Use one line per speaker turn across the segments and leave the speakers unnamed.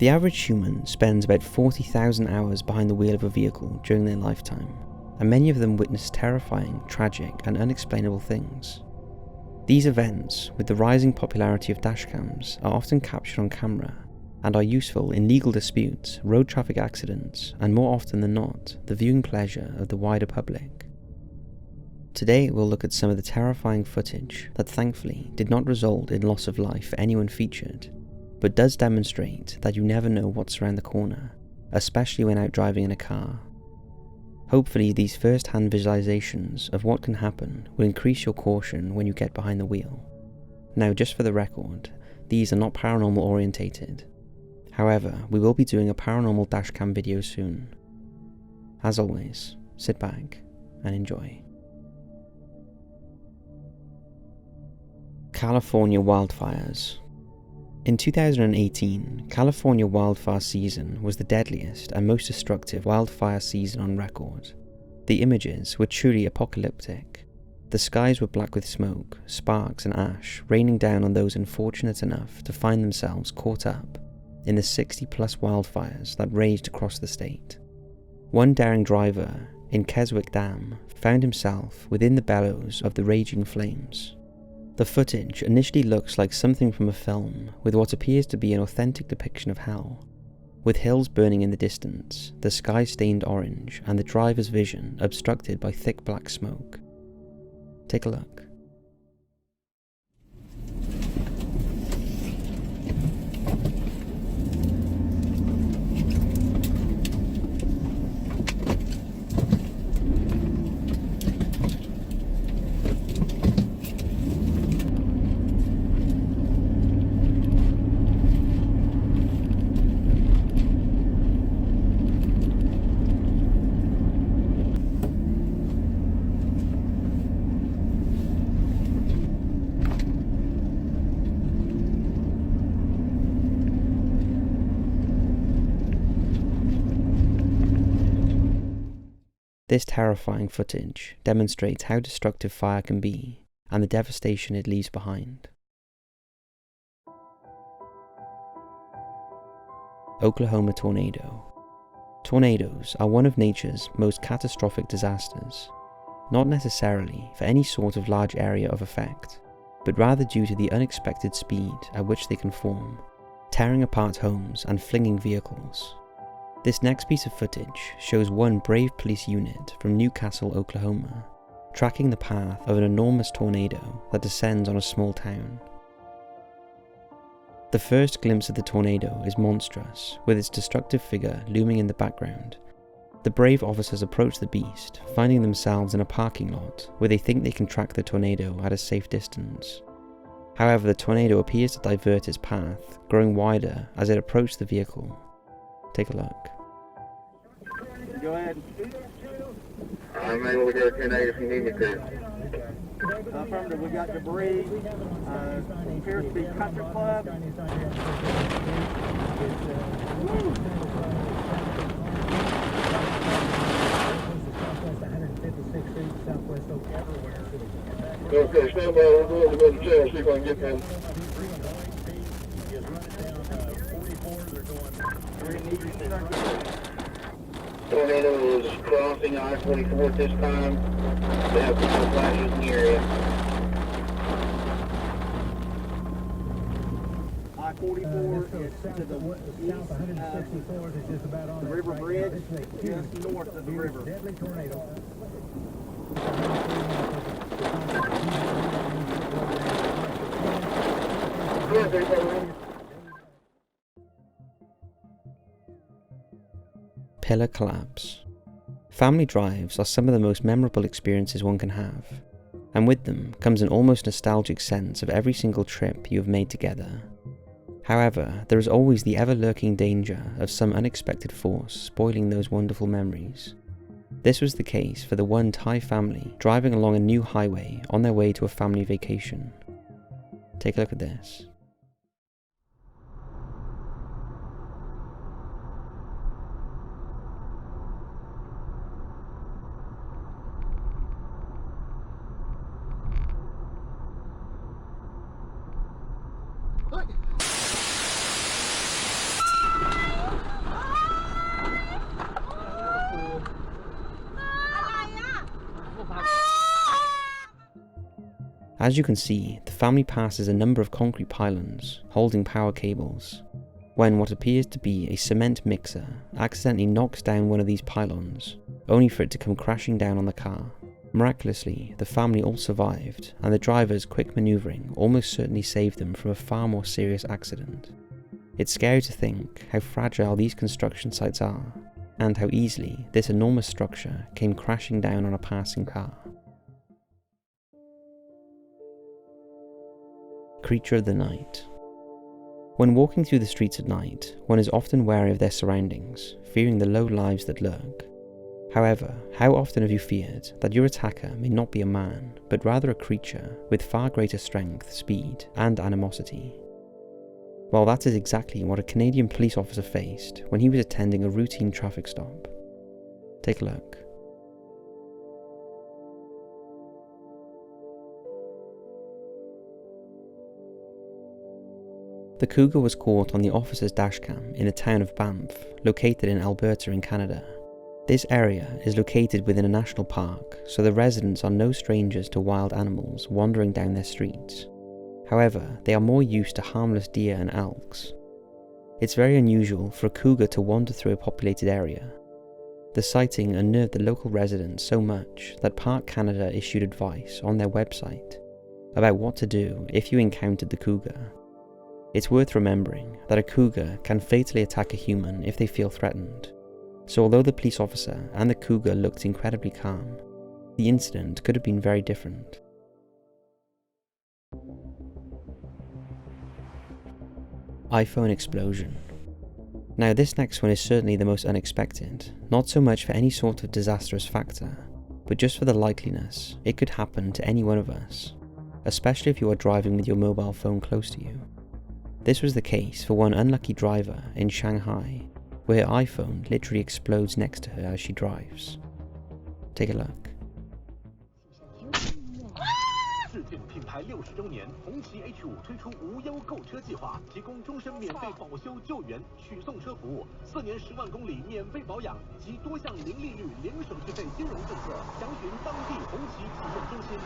The average human spends about 40,000 hours behind the wheel of a vehicle during their lifetime, and many of them witness terrifying, tragic, and unexplainable things. These events, with the rising popularity of dashcams, are often captured on camera and are useful in legal disputes, road traffic accidents, and more often than not, the viewing pleasure of the wider public. Today we'll look at some of the terrifying footage that thankfully did not result in loss of life for anyone featured, but does demonstrate that you never know what's around the corner, especially when out driving in a car. Hopefully these first-hand visualizations of what can happen will increase your caution when you get behind the wheel. Now, just for the record, these are not paranormal orientated. However, we will be doing a paranormal dashcam video soon. As always, sit back and enjoy. California wildfires. In 2018, California wildfire season was the deadliest and most destructive wildfire season on record. The images were truly apocalyptic. The skies were black with smoke, sparks and ash raining down on those unfortunate enough to find themselves caught up in the 60+ wildfires that raged across the state. One daring driver in Keswick Dam found himself within the bellows of the raging flames. The footage initially looks like something from a film, with what appears to be an authentic depiction of hell, with hills burning in the distance, the sky stained orange, and the driver's vision obstructed by thick black smoke. Take a look. This terrifying footage demonstrates how destructive fire can be and the devastation it leaves behind. Oklahoma tornado. Tornadoes are one of nature's most catastrophic disasters, not necessarily for any sort of large area of effect, but rather due to the unexpected speed at which they can form, tearing apart homes and flinging vehicles. This next piece of footage shows one brave police unit from Newcastle, Oklahoma, tracking the path of an enormous tornado that descends on a small town. The first glimpse of the tornado is monstrous, with its destructive figure looming in the background. The brave officers approach the beast, finding themselves in a parking lot where they think they can track the tornado at a safe distance. However, the tornado appears to divert its path, growing wider as it approached the vehicle. Take a look.
Go ahead.
I'm able to go 10 8 if you need me to.
Affirmative, we got debris. Appears to be country club.
Okay, stand by. We're going to go to jail, see if I can get them. Tornado is crossing I-44 at this time. They have some flashes in the area.
I-44 is to the east, 164 is just about on the river bridge, just north of the river. Deadly tornado.
Pehle Collapse. Family drives are some of the most memorable experiences one can have, and with them comes an almost nostalgic sense of every single trip you have made together. However, there is always the ever-lurking danger of some unexpected force spoiling those wonderful memories. This was the case for the one Thai family driving along a new highway on their way to a family vacation. Take a look at this. As you can see, the family passes a number of concrete pylons holding power cables, when what appears to be a cement mixer accidentally knocks down one of these pylons, only for it to come crashing down on the car. Miraculously, the family all survived, and the driver's quick manoeuvring almost certainly saved them from a far more serious accident. It's scary to think how fragile these construction sites are, and how easily this enormous structure came crashing down on a passing car. Creature of the night. When walking through the streets at night, one is often wary of their surroundings, fearing the low lives that lurk. However, how often have you feared that your attacker may not be a man, but rather a creature with far greater strength, speed, and animosity? Well, that is exactly what a Canadian police officer faced when he was attending a routine traffic stop. Take a look. The cougar was caught on the officer's dashcam in the town of Banff, located in Alberta in Canada. This area is located within a national park, so the residents are no strangers to wild animals wandering down their streets. However, they are more used to harmless deer and elks. It's very unusual for a cougar to wander through a populated area. The sighting unnerved the local residents so much that Park Canada issued advice on their website about what to do if you encountered the cougar. It's worth remembering that a cougar can fatally attack a human if they feel threatened. So although the police officer and the cougar looked incredibly calm, the incident could have been very different. iPhone explosion. Now this next one is certainly the most unexpected, not so much for any sort of disastrous factor, but just for the likeliness it could happen to any one of us, especially if you are driving with your mobile phone close to you. This was the case for one unlucky driver in Shanghai, where her iPhone literally explodes next to her as she drives. Take a look.
致敬品牌60周年，红旗 H5 推出无忧购车计划，提供终身免费保修救援、取送车服务，4年10万公里免费保养及多项零利率、零手续费金融政策。详询当地红旗启用中心。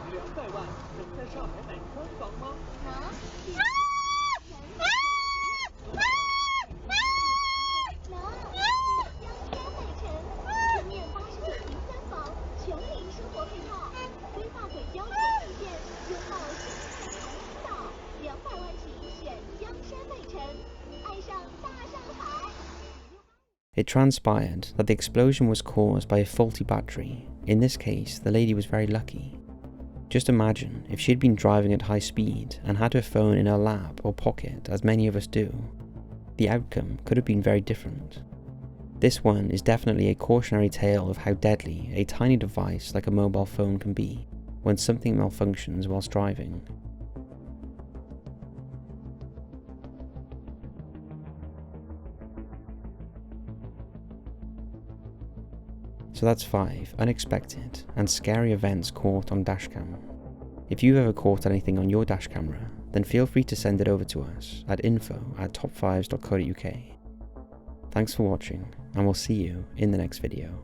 200万，能在上海买宽房吗？能。
It transpired that the explosion was caused by a faulty battery. In this case, the lady was very lucky. Just imagine if she'd been driving at high speed and had her phone in her lap or pocket, as many of us do. The outcome could have been very different. This one is definitely a cautionary tale of how deadly a tiny device like a mobile phone can be when something malfunctions whilst driving. So that's 5 unexpected and scary events caught on dashcam. If you've ever caught anything on your dash camera, then feel free to send it over to us at info@top5s.co.uk. Thanks for watching, and we'll see you in the next video.